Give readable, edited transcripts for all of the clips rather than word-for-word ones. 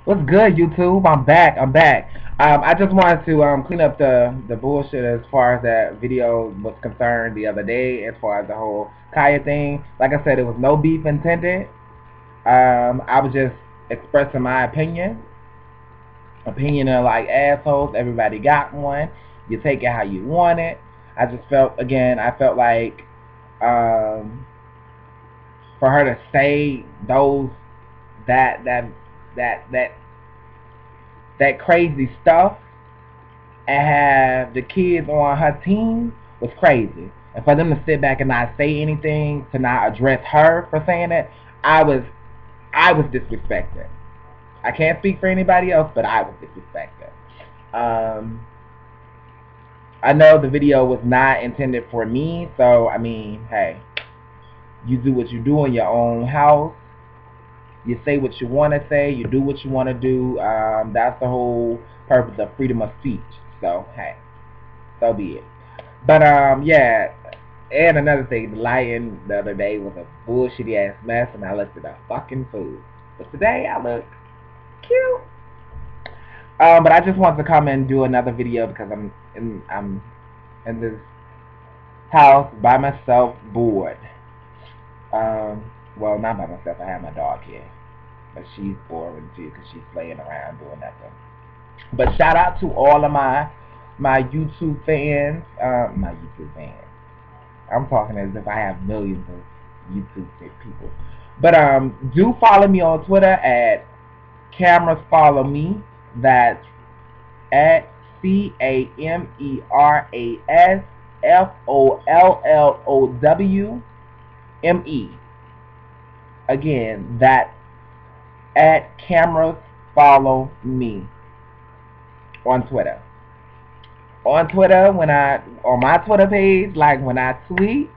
What's good, YouTube? I'm back. I'm back. I just wanted to clean up the bullshit as far as that video was concerned the other day, as far as the whole Kaya thing. Like I said, it was no beef intended. I was just expressing my opinion. Opinion are like assholes. Everybody got one. You take it how you want it. I just felt again. I felt like um, for her to say those that that that that that crazy stuff and have the kids on her team was crazy. And for them to sit back and not say anything, to not address her for saying it, I was I was disrespected. I can't speak for anybody else, but I was disrespected. Um, I know the video was not intended for me, so I mean, hey, you do what you do in your own house. You say what you want to say. You do what you want to do. That's the whole purpose of freedom of speech. So hey, so be it. But yeah. And another thing, the lighting the other day was a bullshitty ass mess, and I looked at a fucking food. But today I look cute. But I just wanted to come and do another video because I'm in this house by myself, bored. Well, not by myself. I have my dog here, but she's boring too because she's playing around doing nothing. But shout out to all of my YouTube fans. My YouTube fans. I'm talking as if I have millions of YouTube people. But do follow me on Twitter at Cameras Follow Me. That's at CamerasFollowme. Again, that at Cameras Follow Me on Twitter. On Twitter, when I on my Twitter page, like when I tweet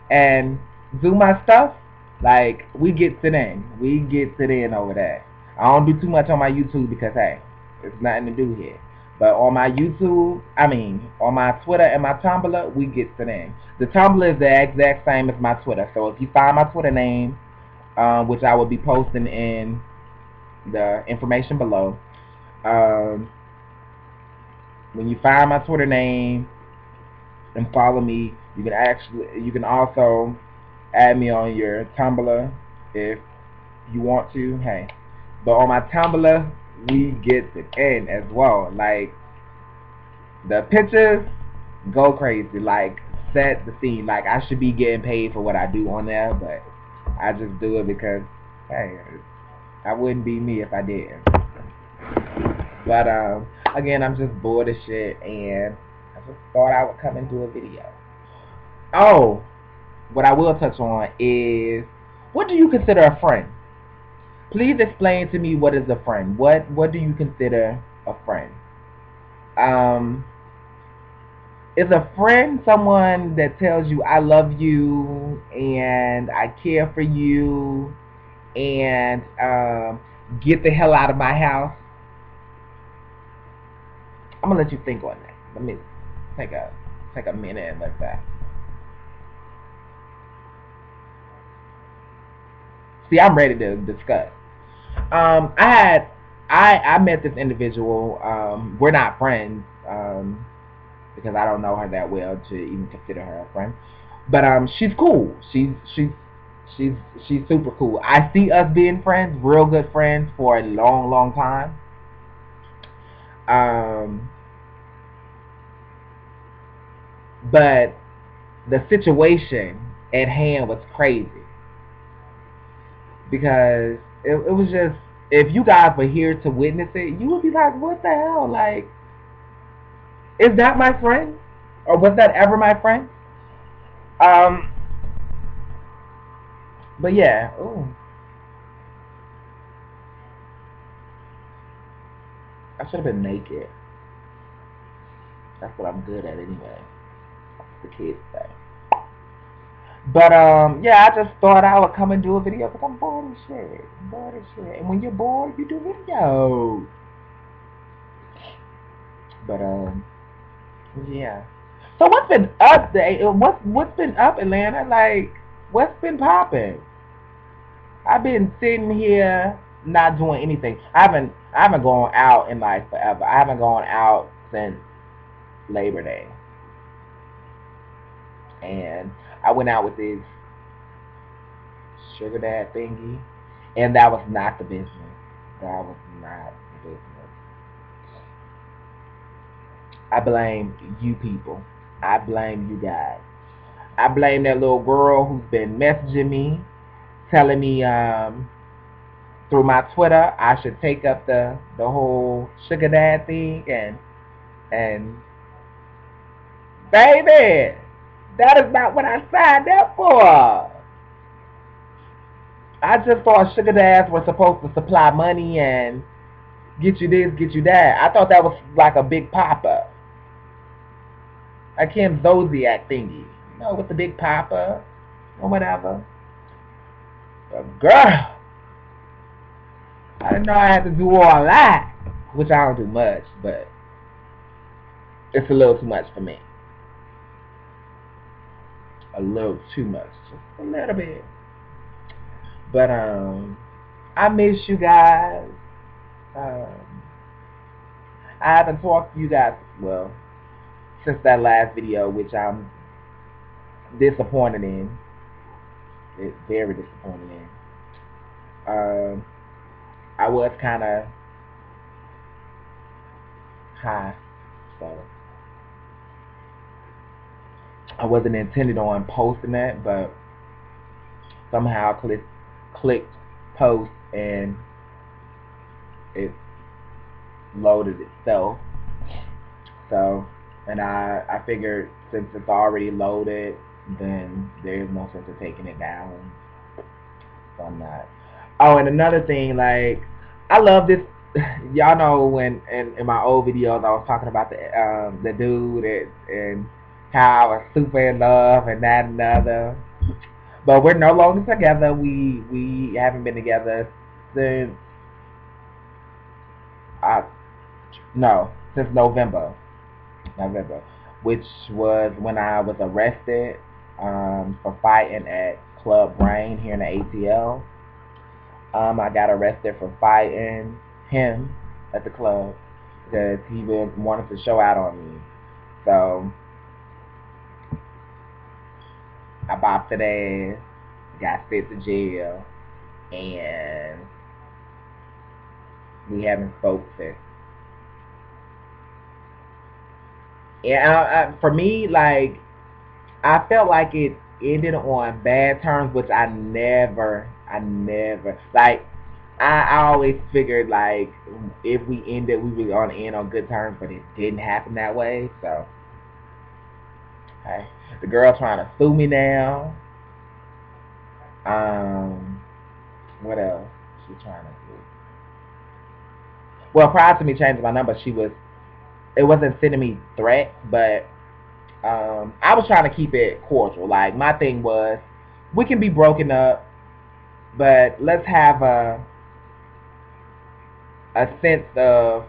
and do my stuff, like we gets it in. We gets it in over there. I don't do too much on my YouTube because hey, there's nothing to do here. But on my YouTube, I mean, on my Twitter and my Tumblr, we gets it in. The Tumblr is the exact same as my Twitter. So if you find my Twitter name, which I will be posting in the information below, um, when you find my Twitter name and follow me, you can also add me on your Tumblr if you want to. Hey, but on my Tumblr, we get it in as well. Like the pictures go crazy. Like set the scene. Like I should be getting paid for what I do on there, but I just do it because hey, I wouldn't be me if I didn't. But again, I'm just bored as shit, and I just thought I would come and do a video. Oh, what I will touch on is, what do you consider a friend? Please explain to me what is a friend. What do you consider a friend? Um, is a friend someone that tells you I love you and I care for you and get the hell out of my house? I'm gonna let you think on that. Let me take a minute and let that. See, I'm ready to discuss. I had I met this individual. We're not friends because I don't know her that well to even consider her a friend. But she's cool. She's she's super cool. I see us being friends, real good friends for a long, long time. Um, but the situation at hand was crazy because it was just, if you guys were here to witness it, you would be like, what the hell? Like, is that my friend? Or was that ever my friend? Um, but yeah, ooh, I should have been naked. That's what I'm good at anyway. The kids say. But yeah, I just thought I would come and do a video because I'm bored as shit. Bored as shit. And when you're bored, you do videos. But yeah. So what's been up there? What's been up, Atlanta? Like, what's been popping? I've been sitting here not doing anything. I haven't gone out in like forever. I haven't gone out since Labor Day, and I went out with this sugar dad thingy, and that was not the business. That was not the business. I blame you people. I blame you guys. I blame that little girl who's been messaging me, telling me through my Twitter I should take up the whole sugar dad thing, and baby, that is not what I signed up for. I just thought sugar dads were supposed to supply money and get you this, get you that. I thought that was like a big pop-up. A Kim Zodiac thingy. You know, with the big pop-up or whatever. But girl, I didn't know I had to do all that. Which I don't do much, but it's a little too much for me. A little too much. Just a little bit. But I miss you guys. I haven't talked to you guys, well, since that last video, which I'm disappointed in. Very disappointed in. I was kind of high, so I wasn't intended on posting that, but somehow clicked post and it loaded itself. So, and I figured since it's already loaded, then there's no sense of taking it down. So I'm not. Oh, and another thing, like, I love this. Y'all know when in my old videos I was talking about the dude and how I was super in love and that and the other. But we're no longer together. We haven't been together since since November, which was when I was arrested for fighting at Club Brain here in the ATL. I got arrested for fighting him at the club because he wanted to show out on me. So I bopped it ass, got sent to jail, and we haven't spoke since. Yeah, for me, like, I felt like it ended on bad terms, which I never, like, I always figured, like, if we ended, we were going to end on good terms, but it didn't happen that way, so, okay. The girl trying to sue me now. What else? She's trying to do. Well, prior to me changing my number, it wasn't sending me threats, but I was trying to keep it cordial. Like, my thing was, we can be broken up, but let's have a sense of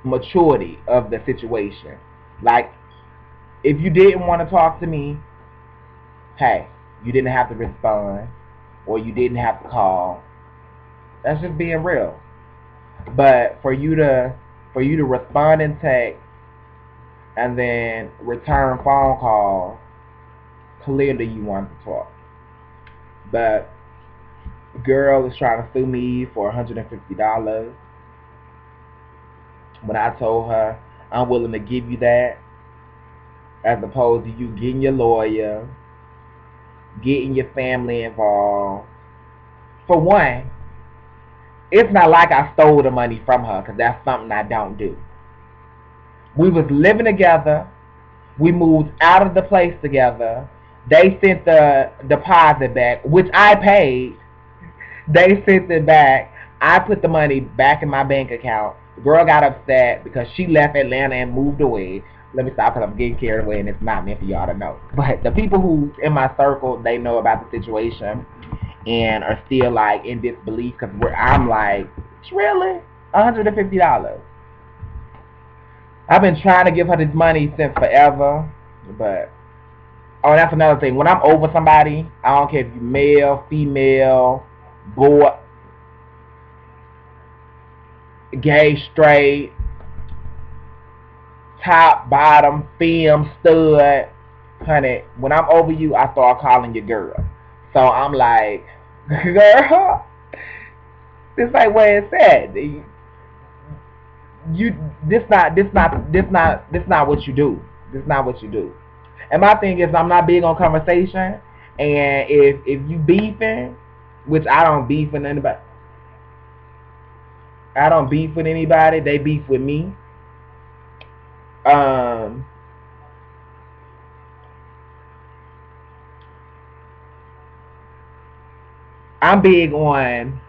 maturity of the situation. Like, if you didn't want to talk to me, hey, you didn't have to respond, or you didn't have to call. That's just being real. But for you to respond in text and then return phone calls, clearly you want to talk. But the girl is trying to sue me for $150 when I told her I'm willing to give you that, as opposed to you getting your lawyer, getting your family involved. For one, it's not like I stole the money from her, because that's something I don't do. We was living together. We moved out of the place together. They sent the deposit back, which I paid. They sent it back. I put the money back in my bank account. The girl got upset because she left Atlanta and moved away. Let me stop because I'm getting carried away and it's not meant for y'all to know. But the people who in my circle, they know about the situation and are still like in disbelief because I'm like, really? $150? I've been trying to give her this money since forever, but oh, that's another thing. When I'm over somebody, I don't care if you're male, female, boy, gay, straight, top, bottom, femme, stud. Honey, when I'm over you, I start calling you girl. So I'm like, girl, this ain't where it's at. You, this not what you do. This not what you do. And my thing is, I'm not big on conversation. And if you beefing, which I don't beef with anybody. I don't beef with anybody. They beef with me. I'm big on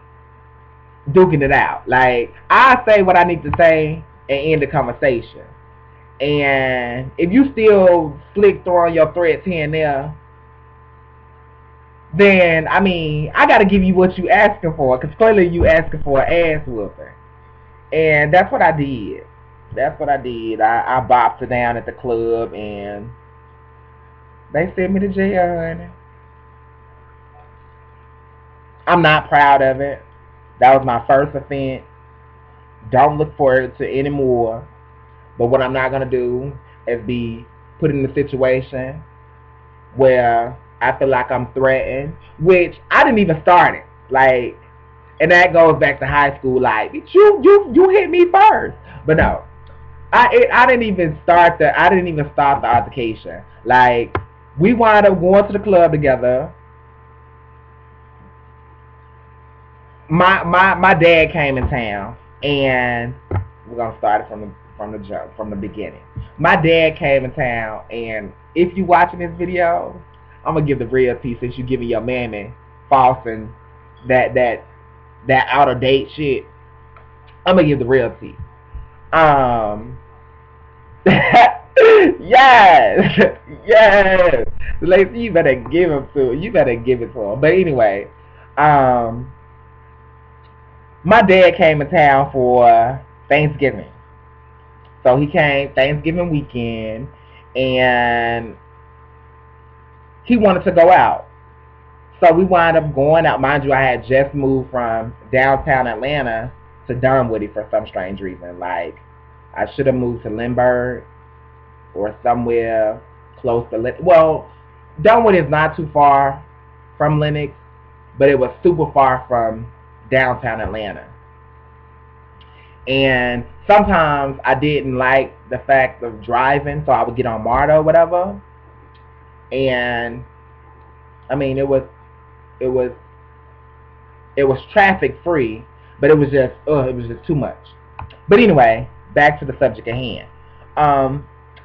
duking it out. Like, I say what I need to say and end the conversation. And if you still slick throwing your threats here and there, then, I mean, I got to give you what you asking for, because clearly you asking for an ass whooping. And that's what I did. That's what I did. I bopped her down at the club, and they sent me to jail, honey. I'm not proud of it. That was my first offense. Don't look forward to any more. But what I'm not going to do is be put in a situation where I feel like I'm threatened, which I didn't even start it. Like, and that goes back to high school. Like, you hit me first. But no, I didn't even start the altercation. Like, we wound up going to the club together. My dad came in town, and we're gonna start it from the beginning. My dad came in town, and if you watching this video, I'm gonna give the real tea, since you giving your mammy false and that out of date shit. I'm gonna give the real tea. Yes, yes. Lacey, you better give it to him. But anyway, my dad came in town for Thanksgiving. So he came Thanksgiving weekend, and he wanted to go out. So we wound up going out. Mind you, I had just moved from downtown Atlanta to Dunwoody for some strange reason. Like, I should have moved to Lindbergh or somewhere close to Lenox. Well, Dunwoody is not too far from Lenox, but it was super far from downtown Atlanta. And sometimes I didn't like the fact of driving, so I would get on MARTA or whatever. And I mean, it was traffic free, but it was just too much. But anyway, back to the subject at hand.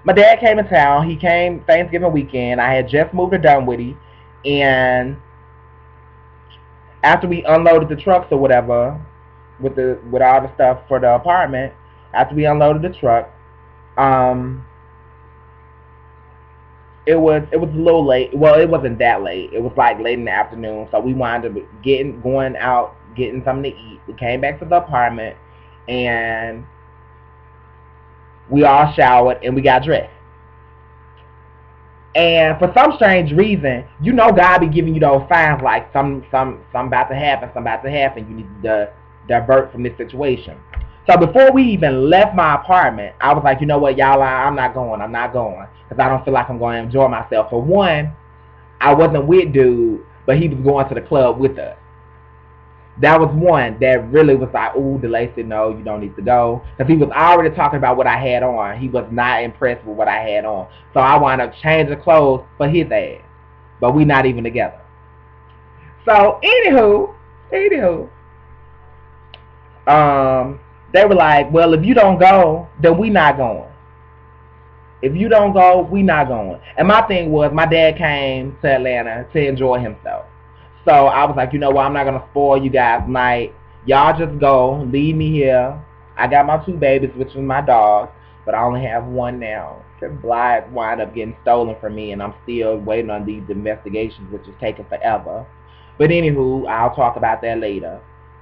My dad came in town. He came Thanksgiving weekend. I had just moved to Dunwoody, and after we unloaded the trucks or whatever, with all the stuff for the apartment, after we unloaded the truck, it was a little late. Well, it wasn't that late. It was like late in the afternoon. So we wound up going out, getting something to eat. We came back to the apartment, and we all showered and we got dressed. And for some strange reason, you know, God be giving you those signs like something about to happen. You need to divert from this situation. So before we even left my apartment, I was like, you know what, y'all, I'm not going, because I don't feel like I'm going to enjoy myself. For one, I wasn't with dude, but he was going to the club with us. That was one that really was like, ooh, DeLacy, no, you don't need to go. Because he was already talking about what I had on. He was not impressed with what I had on. So I wound up changing clothes for his ass. But we not even together. So, anywho, they were like, well, if you don't go, then we not going. If you don't go, we not going. And my thing was, my dad came to Atlanta to enjoy himself. So I was like, you know what, I'm not going to spoil you guys' night. Y'all just go, leave me here. I got my 2 babies, which is my dogs, but I only have 1 now. Because Blythe wound up getting stolen from me, and I'm still waiting on these investigations, which is taking forever. But anywho, I'll talk about that later.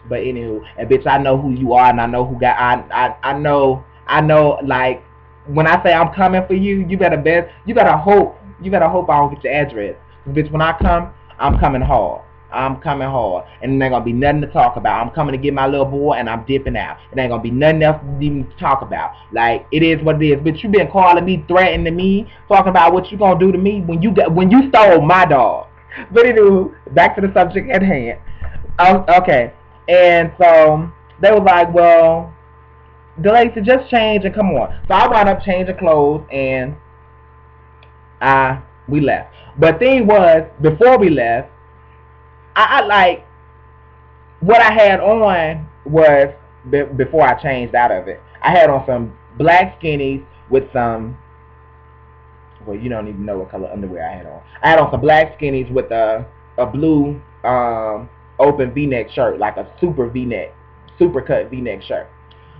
But anywho, and bitch, I know who you are, and I know who got, I know, like, when I say I'm coming for you, you better hope I don't get your address. Bitch, when I come, I'm coming hard. I'm coming hard, and there ain't gonna be nothing to talk about. I'm coming to get my little boy, and I'm dipping out. It ain't gonna be nothing else to even talk about. Like, it is what it is. But you been calling me, threatening me, talking about what you gonna do to me when you stole my dog. But anyway, back to the subject at hand. Okay, and so they was like, well, DeLacy, just change and come on. So I wound up changing clothes, and we left. But thing was, before we left, I like, what I had on was, before I changed out of it, I had on some black skinnies with some, well, you don't even know what color underwear I had on. I had on some black skinnies with a blue open V-neck shirt, like a super V-neck, super cut V-neck shirt.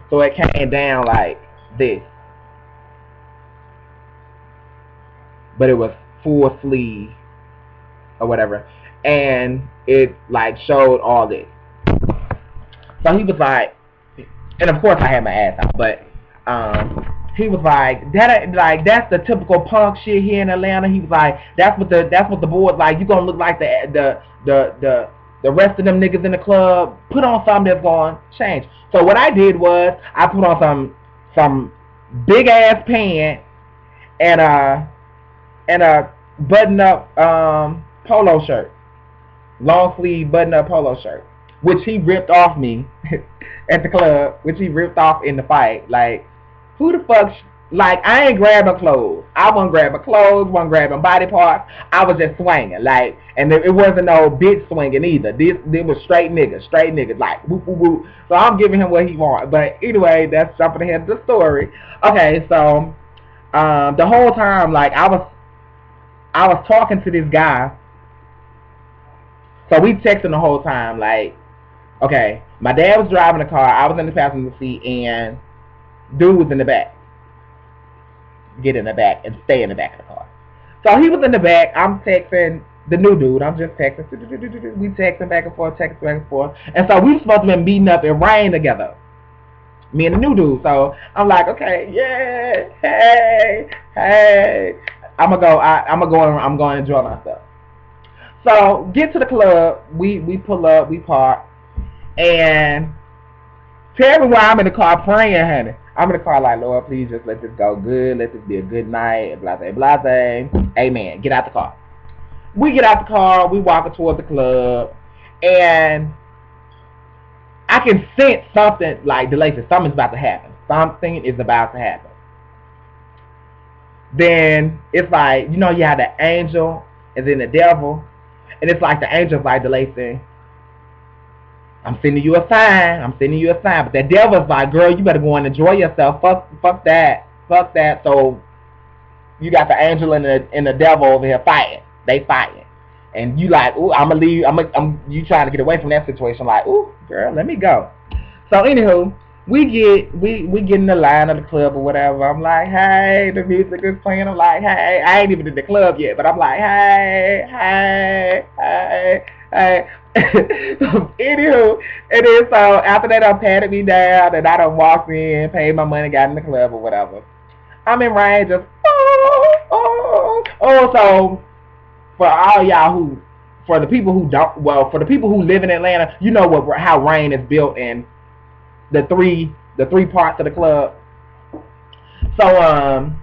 So it came down like this, but it was full sleeve or whatever, and it like showed all this. So he was like, and of course I had my ass out, but he was like, that's the typical punk shit here in Atlanta. He was like, that's what the boys like. You gonna look like the rest of them niggas in the club. Put on something that's gonna change. So what I did was I put on some big ass pants and a button up polo shirt, long sleeve button up polo shirt, which he ripped off me at the club, which he ripped off in the fight. Like, who the fuck? Like, I ain't grabbing clothes. I wasn't grabbing clothes, wasn't grabbing body parts. I was just swinging. Like, and it wasn't no bitch swinging either. This was straight niggas, like, whoop, whoop, whoop. So I'm giving him what he wants. But anyway, that's jumping ahead of the story. Okay, so the whole time, like, I was talking to this guy. So we texting the whole time, like, okay, my dad was driving the car, I was in the passenger seat, and dude was in the back. Get in the back and stay in the back of the car. So he was in the back. I'm texting the new dude. I'm just texting. We texting back and forth, texting back and forth. And so we were supposed to be meeting up in Rain together, me and the new dude. So I'm like, okay, yeah, hey, I'm gonna go and enjoy myself. So get to the club. We pull up. We park. And tell me why I'm in the car praying, honey. I'm in the car like, Lord, please just let this go good. Let this be a good night. Blase, blase. Amen. Get out the car. We get out the car. We walking towards the club. And I can sense something like, DeLacy, something's about to happen. Something is about to happen. Then it's like, you know, you have the angel and then the devil. And it's like the angel's like, DeLacy, I'm sending you a sign. But the devil's like, girl, you better go and enjoy yourself. Fuck that. So you got the angel and the devil over here fighting. They fighting. And you like, ooh, I'm gonna leave. You trying to get away from that situation. Like, ooh, girl, let me go. So anywho, we get in the line of the club or whatever. I'm like, hey, the music is playing. I'm like, hey, I ain't even in the club yet, but I'm like, hey. Anywho, and then so after they done patted me down and I done walked in, paid my money, got in the club or whatever, I'm in Rain just so for all y'all for the people who live in Atlanta, you know how Rain is built in the three parts of the club. So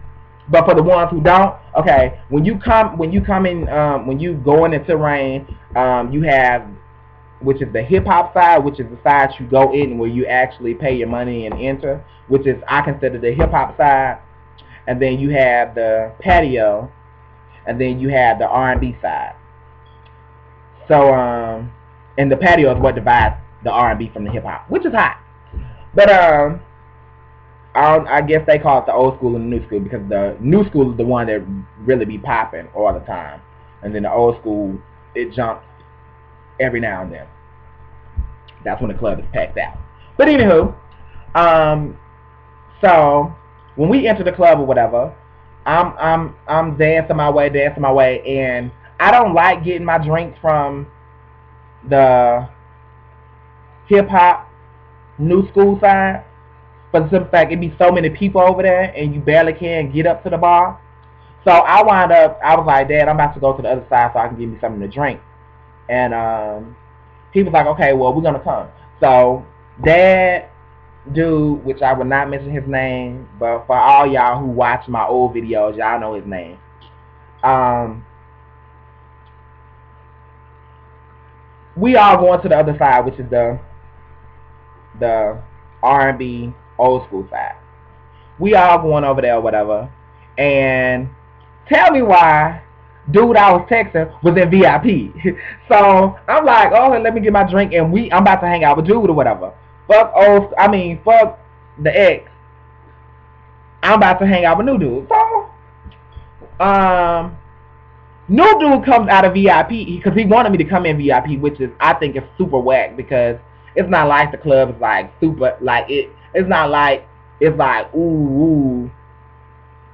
but for the ones who don't, okay, when you going into Rain, you have, which is the hip hop side, which is the side you go in where you actually pay your money and enter, which is, I consider, the hip hop side. And then you have the patio, and then you have the R&B side. So and the patio is what divides the R&B from the hip hop, which is hot. But I guess they call it the old school and the new school, because the new school is the one that really be popping all the time, and then the old school, it jumps every now and then. That's when the club is packed out. But anywho, so when we enter the club or whatever, I'm dancing my way, and I don't like getting my drinks from the hip hop new school side. For the simple fact, it be so many people over there, and you barely can get up to the bar. So I was like, Dad, I'm about to go to the other side so I can get me something to drink. And he was like, okay, well, we're gonna come. So that dude, which I would not mention his name, but for all y'all who watch my old videos, y'all know his name. We all going to the other side, which is the R&B old school side. We all going over there or whatever. And tell me why dude I was texting was in VIP. So I'm like, oh, let me get my drink and I'm about to hang out with dude or whatever. Fuck the ex. I'm about to hang out with new dude. So new dude comes out of VIP because he wanted me to come in VIP, which is, I think, is super whack, because it's not like the club is like super, like it's not like it's like ooh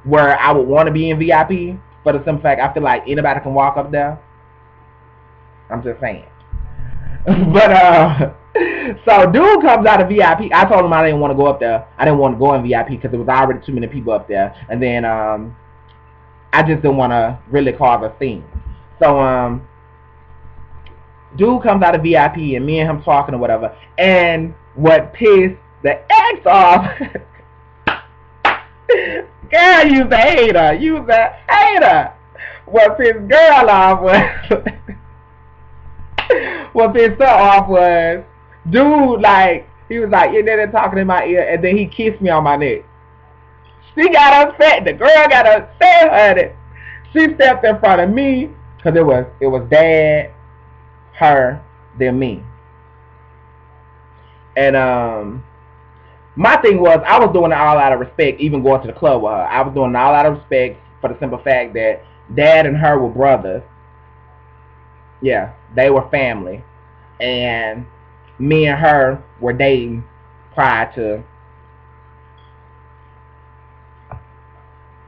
where I would want to be in VIP. For the simple fact, I feel like anybody can walk up there. I'm just saying. But so dude comes out of VIP. I told him I didn't want to go up there. I didn't want to go in VIP because there was already too many people up there, and then I just didn't want to really cause a scene. So dude comes out of VIP, and me and him talking or whatever. And what pissed the ex off? Girl, you's a hater. You's a hater. What pissed girl off was what pissed her off was dude, like, he was like, and then talking in my ear, and then he kissed me on my neck. She got upset. The girl got upset, honey. She stepped in front of me, because it was dad, her, then me. And my thing was, I was doing it all out of respect, even going to the club with her. I was doing it all out of respect for the simple fact that dad and her were brothers. Yeah, they were family. And me and her were dating prior to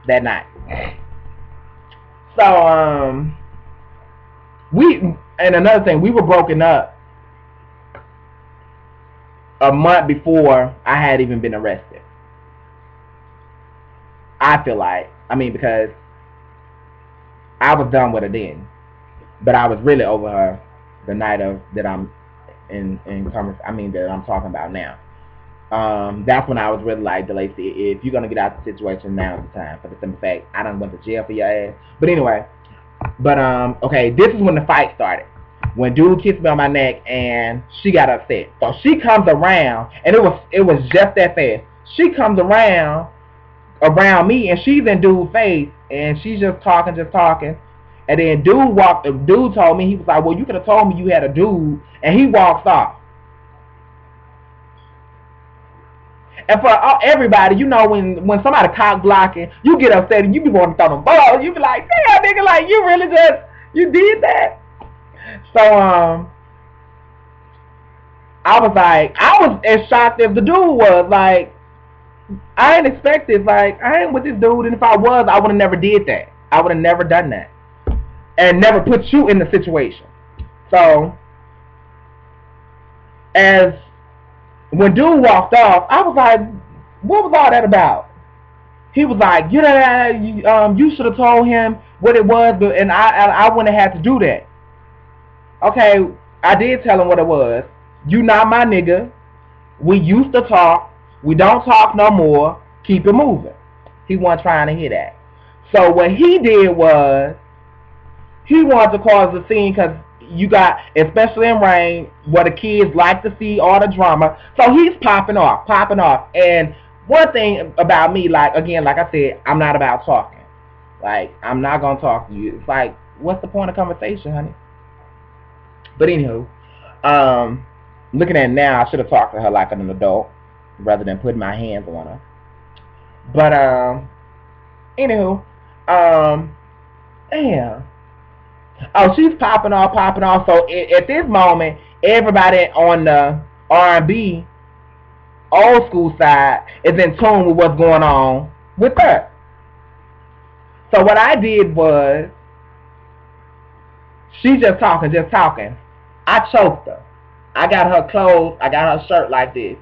that night. So, and another thing, we were broken up a month before I had even been arrested. I feel like, because I was done with her then, but I was really over her the night that I'm that I'm talking about now. That's when I was really like, DeLacy, if you're gonna get out the situation, now's the time. For the simple fact, I done went to jail for your ass. But anyway, okay, this is when the fight started. When dude kissed me on my neck and she got upset. So she comes around, and it was just that fast. She comes around me, and she's in dude's face, and she's just talking. And then dude told me, he was like, well, you could have told me you had a dude, and he walks off. And for everybody, you know, when somebody cock blocking, you get upset and you be wanting to throw them balls. You be like, damn, nigga, like, you really you did that? So, I was as shocked as the dude was. Like, I ain't expected, like, I ain't with this dude, and if I was, I would have never did that. I would have never done that. And never put you in the situation. So, when dude walked off, I was like, what was all that about? He was like, you should have told him what it was, and I wouldn't have had to do that. Okay, I did tell him what it was. You not my nigga. We used to talk. We don't talk no more. Keep it moving. He wasn't trying to hear that. So what he did was, he wanted to cause a scene, because you got, especially in Rain, where the kids like to see all the drama. So he's popping off. And one thing about me, like, again, like I said, I'm not about talking. Like, I'm not going to talk to you. It's like, what's the point of conversation, honey? But anywho, looking at it now, I should have talked to her like an adult rather than putting my hands on her. But, anywho, damn. Oh, she's popping off. So at this moment, everybody on the R&B old school side is in tune with what's going on with her. So what I did was, she just talking. I choked her. I got her clothes, I got her shirt like this,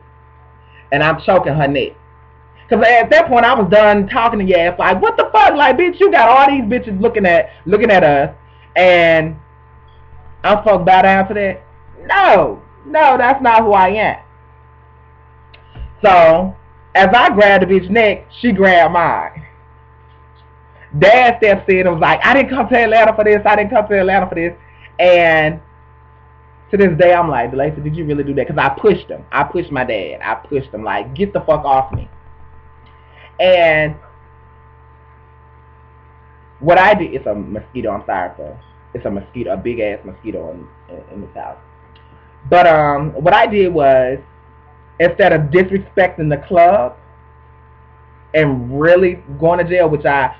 and I'm choking her neck. Because at that point, I was done talking to your ass. Like, what the fuck? Like, bitch, you got all these bitches looking at us. And I'm supposed to bow down to that? No, that's not who I am. So, as I grabbed the bitch's neck, she grabbed mine. Dad stepped in and was like, I didn't come to Atlanta for this. And to this day, I'm like, DeLacy, did you really do that? Because I pushed him. I pushed my dad. I pushed him like, get the fuck off me. And what I did, it's a mosquito, I'm sorry for, it's a mosquito, a big ass mosquito in this house. But what I did was, instead of disrespecting the club and really going to jail, which I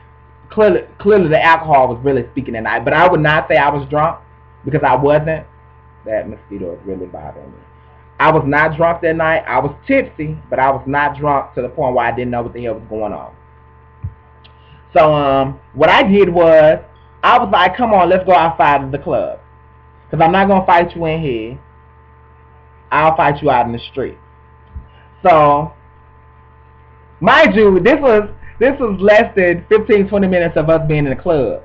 clearly the alcohol was really speaking that night, but I would not say I was drunk because I wasn't. That mosquito is really bothering me. I was not drunk that night. I was tipsy, but I was not drunk to the point where I didn't know what the hell was going on. So what I did was, I was like, come on, let's go outside of the club. Because I'm not going to fight you in here. I'll fight you out in the street. So, mind you, this was less than 15-20 minutes of us being in the club.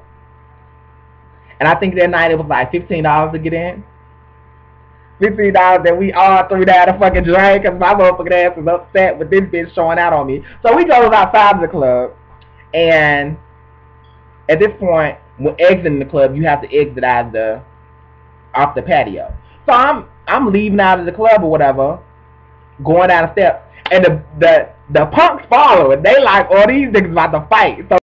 And I think that night it was like $15 to get in. $15 that we all threw down a fucking drink because my motherfucking ass was upset with this bitch showing out on me. So we goes outside of the club. And at this point, when exiting the club, you have to exit out off the patio. So I'm leaving out of the club or whatever, going down the steps, and the punks follow it. They like, oh, these niggas about to fight. So